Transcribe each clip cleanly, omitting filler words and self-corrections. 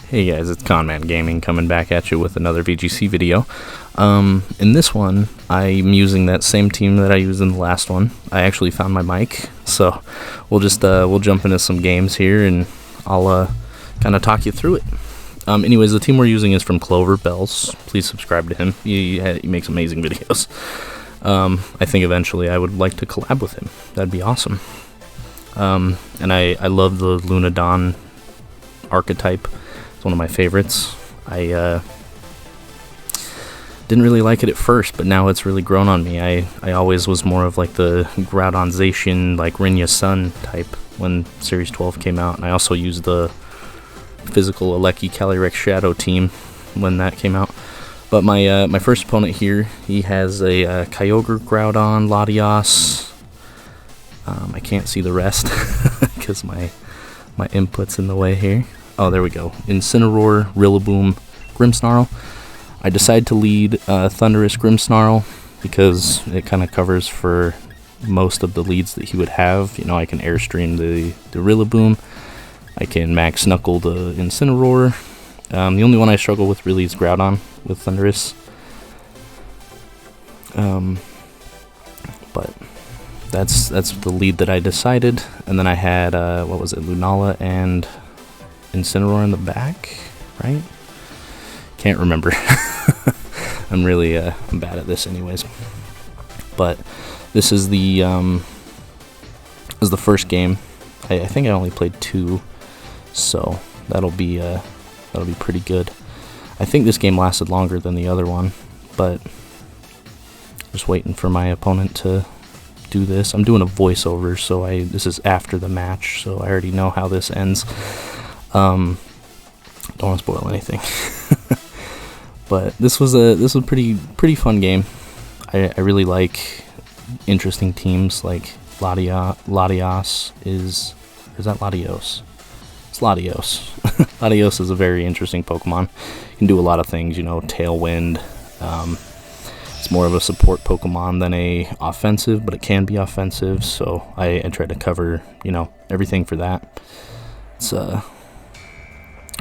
Hey guys, it's Conman Gaming coming back at you with another VGC video. In this one, I'm using that same team that I used in the last one. I actually found my mic, so we'll jump into some games here and I'll kind of talk you through it. Anyways, the team we're using is from Clover Bells. Please subscribe to him. He makes amazing videos. I think eventually I would like to collab with him. That'd be awesome. And I love the Luna Dawn archetype. It's one of my favorites. I didn't really like it at first, but now it's really grown on me. I always was more of like the Groudon Zacian, like Rinja Sun type when Series 12 came out, and I also used the physical Aleki Calyrex Shadow team when that came out. But my first opponent here, he has a Kyogre, Groudon, Latios. I can't see the rest because my input's in the way here. Oh, there we go. Incineroar, Rillaboom, Grimmsnarl. I decided to lead Thundurus Grimmsnarl because it kind of covers for most of the leads that he would have. You know, I can Airstream the Rillaboom. I can Max Knuckle the Incineroar. The only one I struggle with really is Groudon with Thundurus. But that's the lead that I decided. And then I had, what was it, Lunala and Incineroar in the back, right? Can't remember. I'm really I'm bad at this anyways. But this is the first game. I think I only played 2, so that'll be pretty good. I think this game lasted longer than the other one, but just waiting for my opponent to do this. I'm doing a voiceover, so this is after the match, so I already know how this ends. Don't want to spoil anything. But this was a pretty fun game. I really like interesting teams like Latios is that Latios? It's Latios. Latios is a very interesting Pokemon. You can do a lot of things, you know, Tailwind. It's more of a support Pokemon than a offensive, but it can be offensive, so I tried to cover, you know, everything for that. It's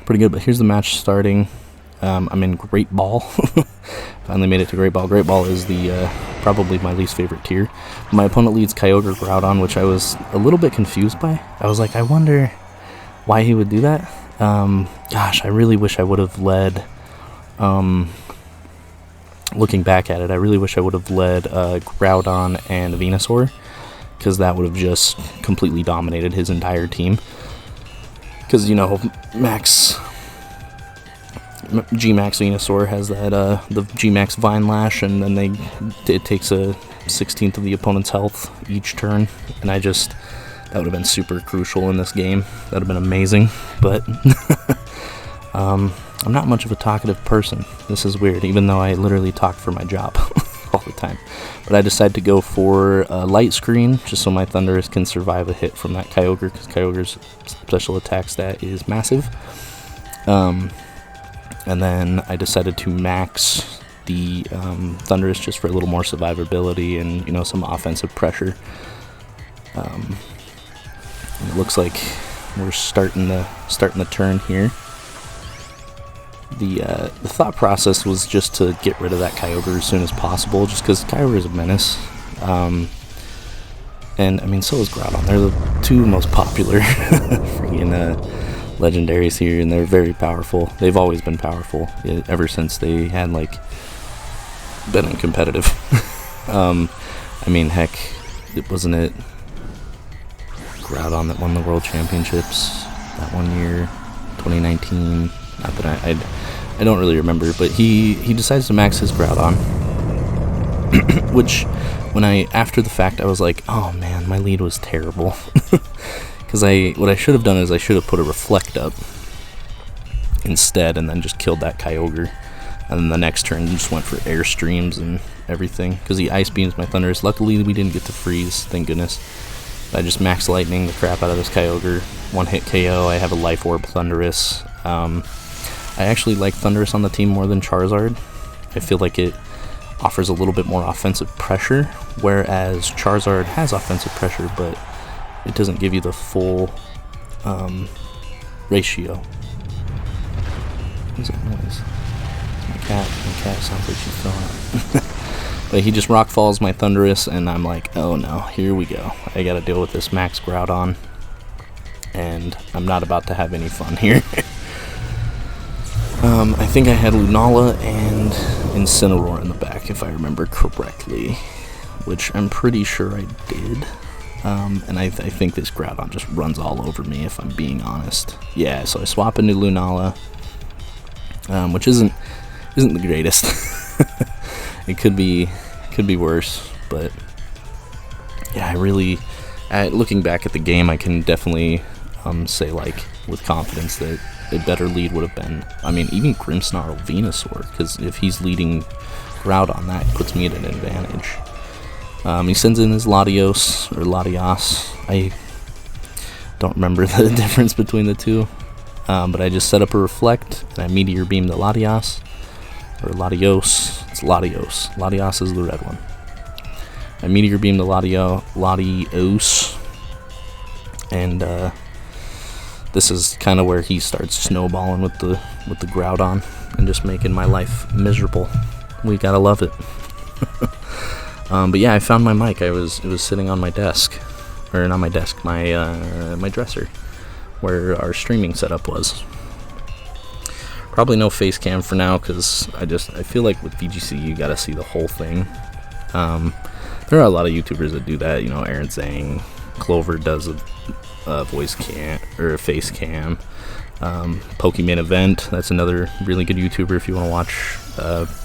pretty good, but here's the match starting. I'm in Great Ball. Finally made it to Great Ball. Great Ball is the probably my least favorite tier. My opponent leads Kyogre Groudon, which I was a little bit confused by. I was like, I wonder why he would do that. Gosh, I really wish I would have led, looking back at it, I really wish I would have led Groudon and Venusaur, because that would have just completely dominated his entire team. Because, you know, G-Max Venusaur has that, the G-Max Vine Lash, and then it takes a 16th of the opponent's health each turn, and that would have been super crucial in this game. That would have been amazing, but I'm not much of a talkative person. This is weird, even though I literally talk for my job all the time. But I decided to go for Light Screen, just so my Thundurus can survive a hit from that Kyogre, because Kyogre's special attack stat is massive. And then I decided to max the Thundurus just for a little more survivability and, you know, some offensive pressure. It looks like we're starting the turn here. The thought process was just to get rid of that Kyogre as soon as possible, just because Kyogre is a menace. And I mean, so is Groudon. They're the two most popular freaking legendaries here, and they're very powerful. They've always been powerful ever since they had been in competitive. I mean, heck, wasn't it Groudon that won the World Championships that one year, 2019? Not that I don't really remember, but he decides to max his Groudon, which after the fact I was like, oh man, my lead was terrible. Because what I should have done is I should have put a Reflect up instead, and then just killed that Kyogre, and then the next turn just went for Airstreams and everything, because he Ice Beams my Thundurus. Luckily we didn't get to freeze, thank goodness. I just Max Lightning the crap out of this Kyogre, 1-hit KO. I have a Life Orb Thundurus. I actually like Thundurus on the team more than Charizard. I feel like it offers a little bit more offensive pressure, whereas Charizard has offensive pressure, but it doesn't give you the full ratio. What's that noise? It's my cat. My cat sounds like she's throwing up. But he just rock falls my Thundurus, and I'm like, oh no, here we go. I gotta deal with this max Groudon, and I'm not about to have any fun here. I think I had Lunala and Incineroar in the back, if I remember correctly, which I'm pretty sure I did. And I think this Groudon just runs all over me, if I'm being honest. Yeah, so I swap into Lunala, which isn't the greatest. It could be worse, but yeah, looking back at the game, I can definitely say, like, with confidence that a better lead would have been, I mean, even Grimmsnarl Venusaur, because if he's leading Groudon, that puts me at an advantage. He sends in his Latios, or Latias. I don't remember the difference between the two, but I just set up a Reflect, and I Meteor Beam the Latias, or Latios. It's Latios. Latias is the red one. I Meteor Beam the Latios, and this is kind of where he starts snowballing with the Groudon and just making my life miserable. We gotta love it. But yeah, I found my mic. It was sitting on my desk, or not my desk, my dresser, where our streaming setup was. Probably no face cam for now, because I feel like with VGC you gotta see the whole thing. There are a lot of YouTubers that do that. You know, Aaron Zhang, Clover does a voice cam or a face cam. Pokemon Event, that's another really good YouTuber if you want to watch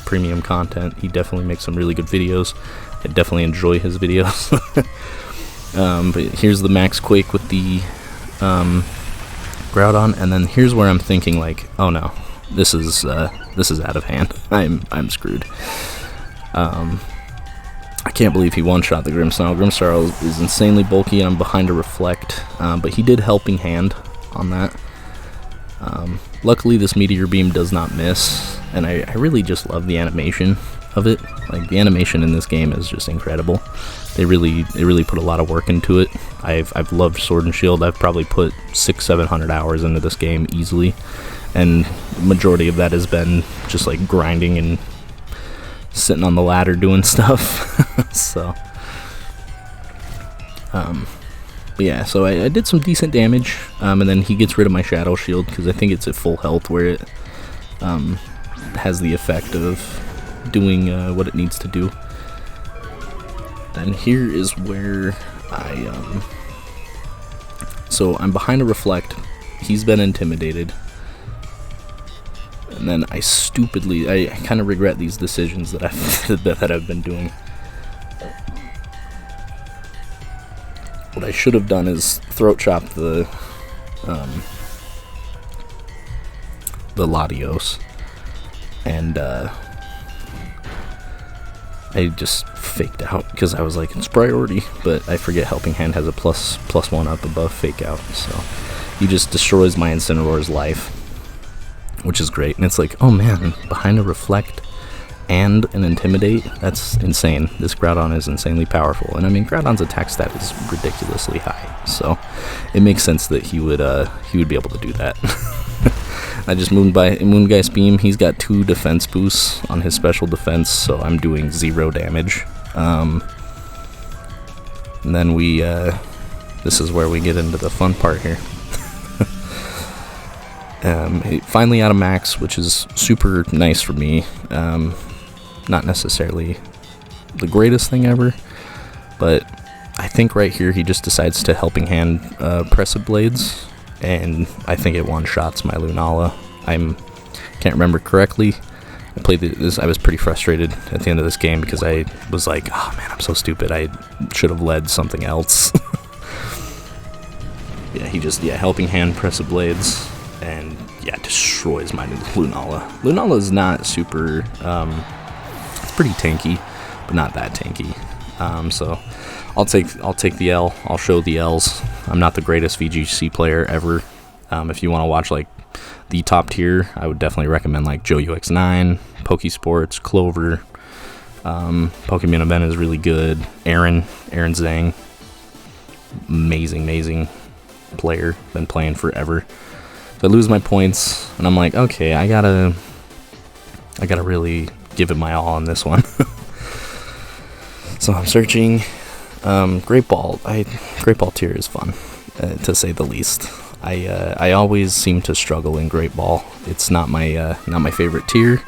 premium content. He definitely makes some really good videos. I definitely enjoy his videos. But here's the Max Quake with the Groudon, and then here's where I'm thinking, like, oh no, this is out of hand. I'm screwed. I can't believe he one-shot the Grimmsnarl. Grimmsnarl is insanely bulky, and I'm behind a Reflect, but he did Helping Hand on that. Luckily, this Meteor Beam does not miss, and I really just love the animation of it. Like, the animation in this game is just incredible. They really put a lot of work into it. I've loved Sword and Shield. I've probably put 600-700 hours into this game easily, and the majority of that has been just like grinding and sitting on the ladder doing stuff. So but yeah, so I did some decent damage, and then he gets rid of my Shadow Shield because I think it's at full health, where it has the effect of doing what it needs to do. Then here is where so I'm behind a Reflect. He's been intimidated. And then I kind of regret these decisions that I've been doing. What I should have done is throat chop the Latios, and I just faked out because I was like, it's priority, but I forget Helping Hand has a +1 up above Fake Out, so he just destroys my Incineroar's life, which is great. And it's like, oh man, behind a Reflect and an Intimidate, that's insane. This Groudon is insanely powerful, and I mean, Groudon's attack stat is ridiculously high, so it makes sense that he would be able to do that. I just Moongeist Beam. He's got 2 defense boosts on his special defense, so I'm doing 0 damage. And then this is where we get into the fun part here. Finally out of max, which is super nice for me. Not necessarily the greatest thing ever, but I think right here he just decides to Helping Hand Pressed Blades, and I think it one-shots my Lunala. Can't remember correctly. I played this. I was pretty frustrated at the end of this game because I was like, oh man, I'm so stupid. I should have led something else. Yeah, he just Helping Hand Pressed Blades, and yeah, destroys my Lunala. Lunala is not super, it's pretty tanky, but not that tanky. So I'll take the L. I'll show the L's. I'm not the greatest VGC player ever. If you want to watch like the top tier, I would definitely recommend like JoeUX9, Pokesports, Clover. Pokemon Event is really good. Aaron Zhang, amazing player. Been playing forever. I lose my points, and I'm like, okay, I gotta really give it my all on this one. So I'm searching. Great Ball tier is fun, to say the least. I always seem to struggle in Great Ball. It's not my favorite tier,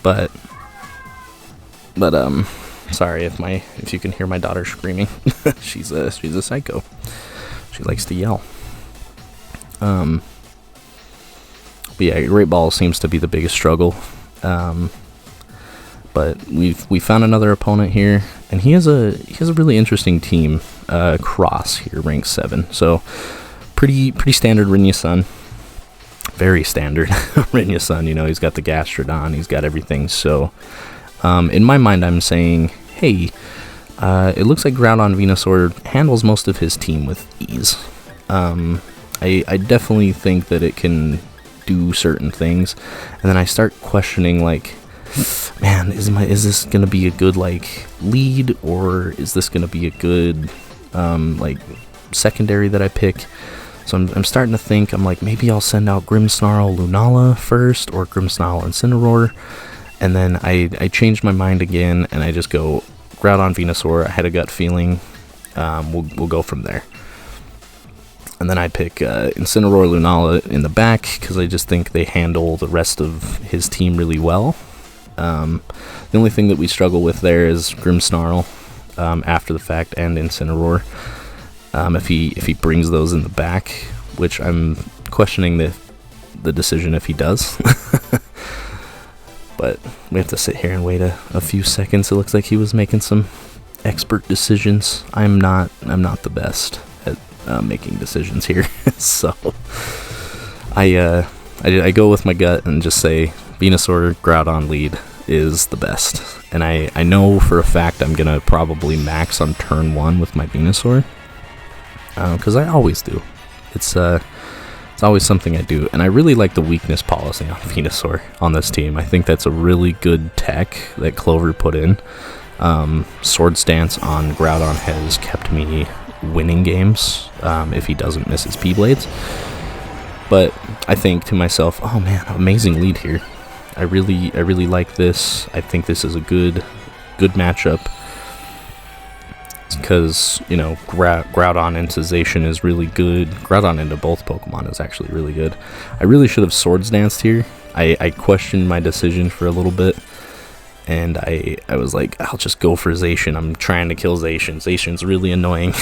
but sorry if you can hear my daughter screaming. she's a psycho. She likes to yell. But yeah, Great Ball seems to be the biggest struggle. But we found another opponent here, and he has a really interesting team. Cross here, rank 7. So pretty standard Rinja-san. Very standard Rinja-san. You know, he's got the Gastrodon, he's got everything. So in my mind, I'm saying, hey, it looks like Groudon Venusaur handles most of his team with ease. I definitely think that it can do certain things, and then I start questioning, like, man, is this gonna be a good like lead, or is this gonna be a good like secondary that I pick? So I'm starting to think, I'm like, maybe I'll send out Grimmsnarl Lunala first, or Grimmsnarl Incineroar, and then I changed my mind again, and I just go Groudon Venusaur. I had a gut feeling. We'll go from there. And then I pick Incineroar Lunala in the back, because I just think they handle the rest of his team really well. The only thing that we struggle with there is Grimmsnarl after the fact, and Incineroar. If he brings those in the back, which I'm questioning the decision if he does. But we have to sit here and wait a few seconds. It looks like he was making some expert decisions. I'm not the best at making decisions here. So I go with my gut and just say Venusaur Groudon lead is the best. And I know for a fact I'm gonna probably max on turn 1 with my Venusaur, because I always do. It's always something I do, and I really like the weakness policy on Venusaur on this team. I think that's a really good tech that Clover put in. Sword Stance on Groudon has kept me winning games if he doesn't miss his P-Blades. But I think to myself, oh man, amazing lead here. I really like this. I think this is a good matchup, because, you know, Groudon into Zacian is really good. Groudon into both Pokemon is actually really good. I really should have Swords Danced here. I questioned my decision for a little bit, and I was like, I'll just go for Zacian. I'm trying to kill Zacian. Zacian's really annoying.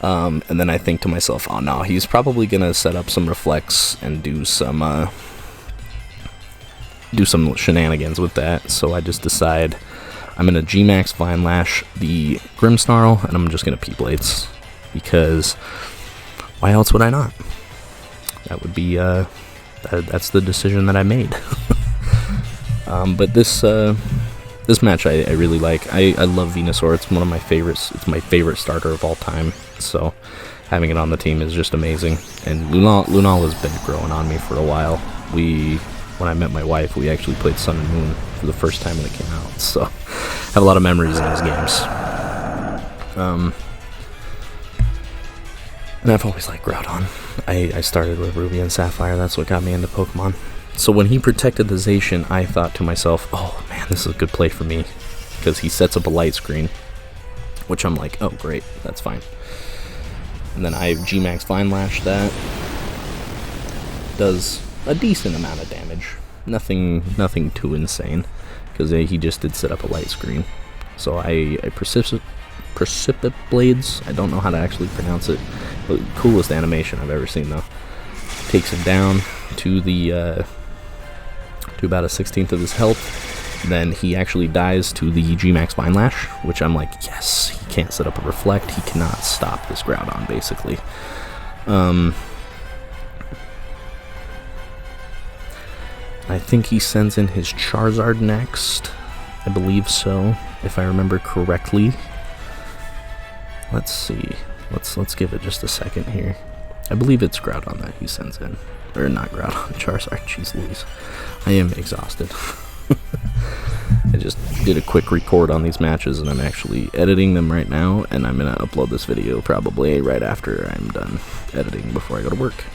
And then I think to myself, oh no, he's probably gonna set up some Reflects and do some shenanigans with that. So I just decide I'm going to G-Max Vine Lash the Grimmsnarl, and I'm just going to P-Blades, because why else would I not? That would be, that's the decision that I made. But this match I really like. I love Venusaur. It's one of my favorites. It's my favorite starter of all time, so having it on the team is just amazing. And Lunala has been growing on me for a while. When I met my wife, we actually played Sun and Moon for the first time when it came out, so I have a lot of memories in those games. And I've always liked Groudon. I started with Ruby and Sapphire. That's what got me into Pokemon. So when he protected the Zacian, I thought to myself, oh man, this is a good play for me, because he sets up a light screen, which I'm like, oh great, that's fine. And then I G-Max Vine Lash that. Does a decent amount of damage. Nothing too insane, because he just did set up a light screen. So I Precipit Blades, I don't know how to actually pronounce it, but coolest animation I've ever seen though. Takes him down to the to about a 16th of his health. Then he actually dies to the G-Max Vine Lash, which I'm like, yes, he can't set up a Reflect, he cannot stop this Groudon basically. I think he sends in his Charizard next. I believe so, if I remember correctly. Let's see. Let's give it just a second here. I believe it's Groudon that he sends in. Or not Groudon, Charizard. Jeez Louise. I am exhausted. I just did a quick record on these matches, and I'm actually editing them right now, and I'm going to upload this video probably right after I'm done editing before I go to work.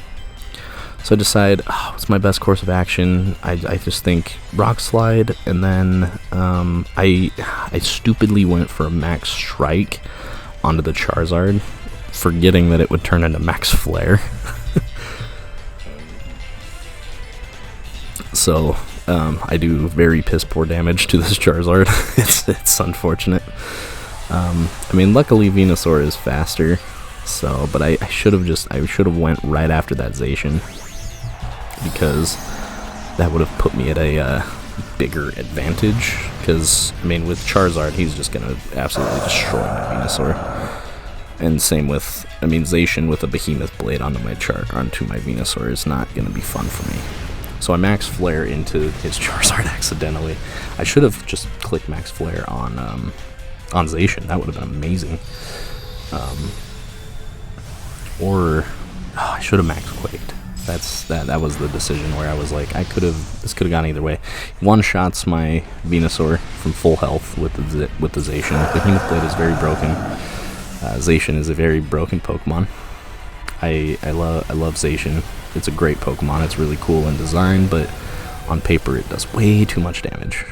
So I decide, what's my best course of action? I just think Rock Slide, and then I stupidly went for a Max Strike onto the Charizard, forgetting that it would turn into Max Flare. So I do very piss poor damage to this Charizard. it's unfortunate. I mean, luckily Venusaur is faster, so but I should have went right after that Zacian, because that would have put me at a bigger advantage. Because I mean, with Charizard, he's just gonna absolutely destroy my Venusaur. And same with, I mean, Zacian with a Behemoth Blade onto my Venusaur is not gonna be fun for me. So I Max Flare into his Charizard accidentally. I should have just clicked Max Flare on Zacian. That would have been amazing. Or I should have Max Quaked. That was the decision where I was like, this could have gone either way. One shots my Venusaur from full health with the Zacian. The Behemoth Blade is very broken. Zacian is a very broken Pokemon. I love Zacian. It's a great Pokemon. It's really cool in design, but on paper it does way too much damage.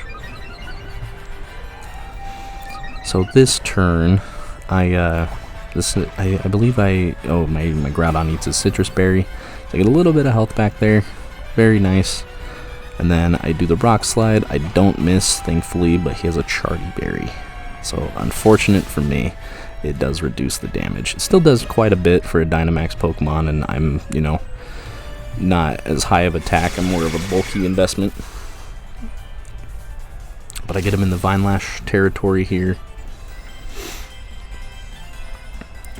So this turn, I believe my Groudon eats a Citrus Berry. So I get a little bit of health back there. Very nice. And then I do the Rock Slide. I don't miss, thankfully, but he has a Charty Berry. So unfortunate for me, it does reduce the damage. It still does quite a bit for a Dynamax Pokemon, and I'm, not as high of attack. I'm more of a bulky investment. But I get him in the Vine Lash territory here.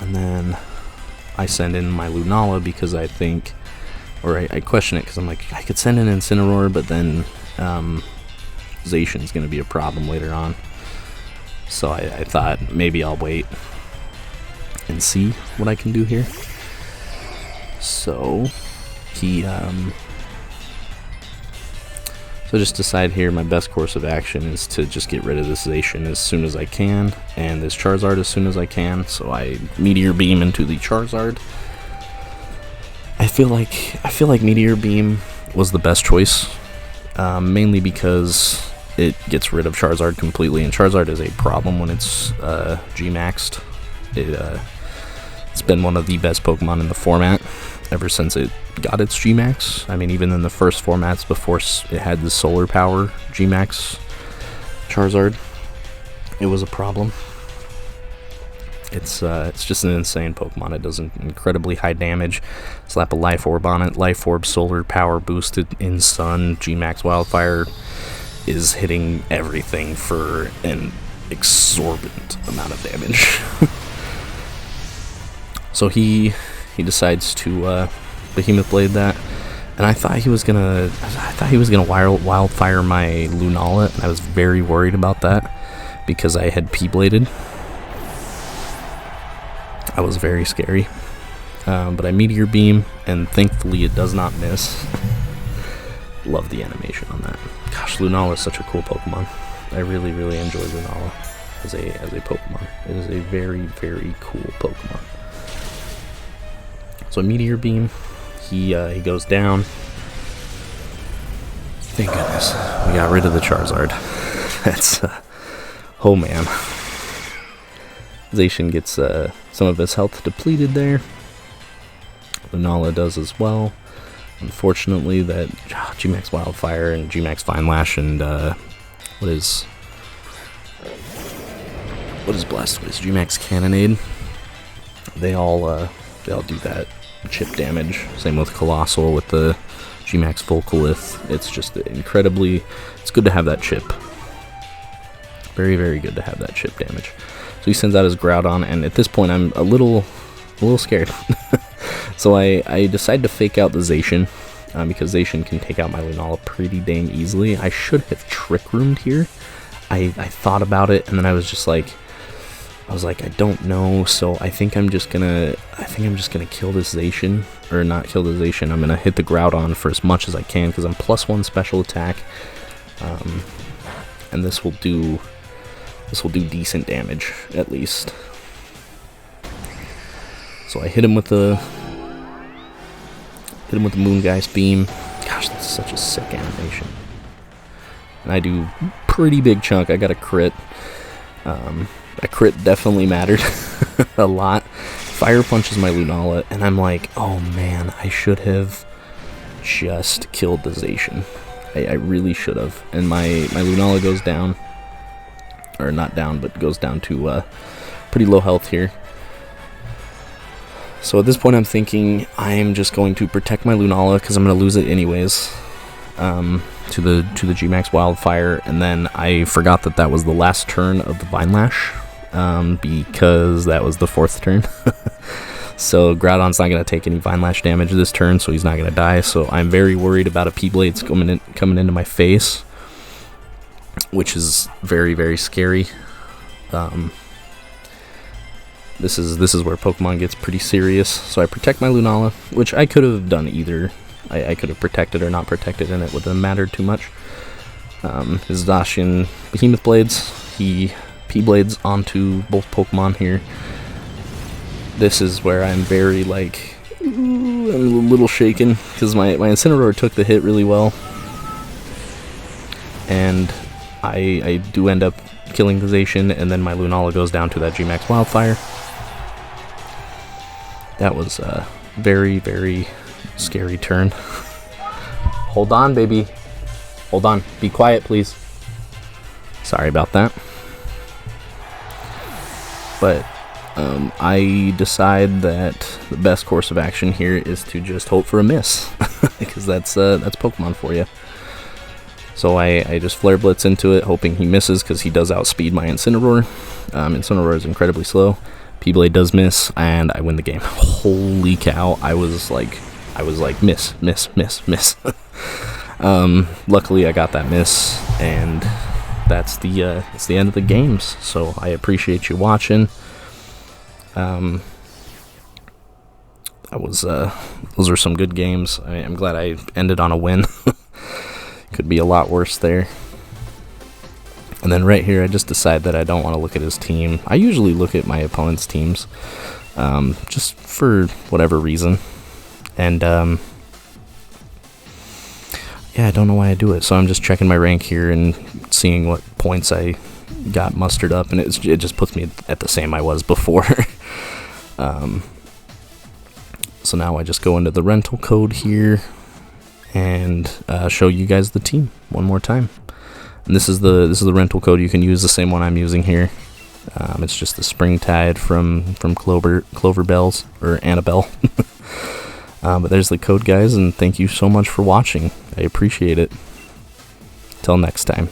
And then I send in my Lunala because I think, or I question it because I'm like, I could send in Incineroar, but then Zacian's going to be a problem later on. So I thought maybe I'll wait and see what I can do here. So so just decide here my best course of action is to just get rid of this Zacian as soon as I can, and this Charizard as soon as I can. So I Meteor Beam into the Charizard. I feel like Meteor Beam was the best choice, mainly because it gets rid of Charizard completely, and Charizard is a problem when it's G-maxed. It's been one of the best Pokemon in the format ever since it got its G-max. I mean, even in the first formats before it had the Solar Power G-max Charizard, it was a problem. It's just an insane Pokemon. It does incredibly high damage. Slap a Life Orb on it. Life Orb, Solar Power boosted in Sun. G-max Wildfire is hitting everything for an exorbitant amount of damage. So he decides to Behemoth Blade that, and I thought he was gonna Wildfire my Lunala, and I was very worried about that because I had P-bladed. I was very scary, but I Meteor Beam, and thankfully it does not miss. Love the animation on that. Gosh, Lunala is such a cool Pokemon. I really enjoy Lunala as a Pokemon. It is a very, very cool Pokemon. So Meteor Beam, he goes down. Thank goodness we got rid of the Charizard. That's oh man. Zacian gets some of his health depleted there. Lunala does as well. Unfortunately, that G-max Wildfire and G-max Vine Lash and what is Blastoise? G-max Cannonade. They all do that chip damage. Same with Colossal with the G-max Volcalith. It's just incredibly. It's good to have that chip. Very, very good to have that chip damage. So he sends out his Groudon, and at this point I'm a little scared. So I decide to fake out the Zacian, because Zacian can take out my Lunala pretty dang easily. I should have Trick Roomed here. I thought about it, and then I was like, I don't know. So I think I'm just gonna kill this Zacian, or not kill the Zacian. I'm gonna hit the Groudon for as much as I can because I'm +1 special attack, and this will do decent damage at least. So I hit him with the Hit him with the Moongeist Beam. Gosh, that's such a sick animation. And I do pretty big chunk. I got a crit. A crit definitely mattered a lot. Fire punches my Lunala, and I'm like, oh man, I should have just killed the Zacian. I really should have. And my Lunala goes down. Or not down, but goes down to pretty low health here. So at this point I'm thinking I'm just going to protect my Lunala because I'm going to lose it anyways to the Gmax Wildfire, and then I forgot that was the last turn of the Vine Lash because that was the 4th turn. So Groudon's not going to take any Vine Lash damage this turn, so he's not going to die. So I'm very worried about a P-Blades coming into my face, which is very, very scary. This is where Pokemon gets pretty serious. So I protect my Lunala, which I could have done either. I could have protected or not protected, and it wouldn't have mattered too much. His Zacian Behemoth Blades, he P-Blades onto both Pokemon here. This is where I'm very, like, I'm a little shaken, because my Incineroar took the hit really well. And I do end up killing the Zacian, and then my Lunala goes down to that Gmax Wildfire. That was a very, very scary turn. Hold on, baby. Hold on. Be quiet, please. Sorry about that. But I decide that the best course of action here is to just hope for a miss, because that's Pokemon for you. So I just Flare Blitz into it, hoping he misses, because he does outspeed my Incineroar. Incineroar is incredibly slow. P-Blade does miss, and I win the game. Holy cow! I was like, miss. Luckily, I got that miss, and that's the end of the games. So I appreciate you watching. That was those are some good games. I'm glad I ended on a win. Could be a lot worse there. And then right here, I just decide that I don't want to look at his team. I usually look at my opponent's teams, just for whatever reason. And yeah, I don't know why I do it. So I'm just checking my rank here and seeing what points I got mustered up, and it just puts me at the same I was before. So now I just go into the rental code here and show you guys the team one more time. And this is the rental code. You can use the same one I'm using here. It's just the Springtide from Clover Bells, or Annabelle. But there's the code, guys, and thank you so much for watching. I appreciate it. Till next time.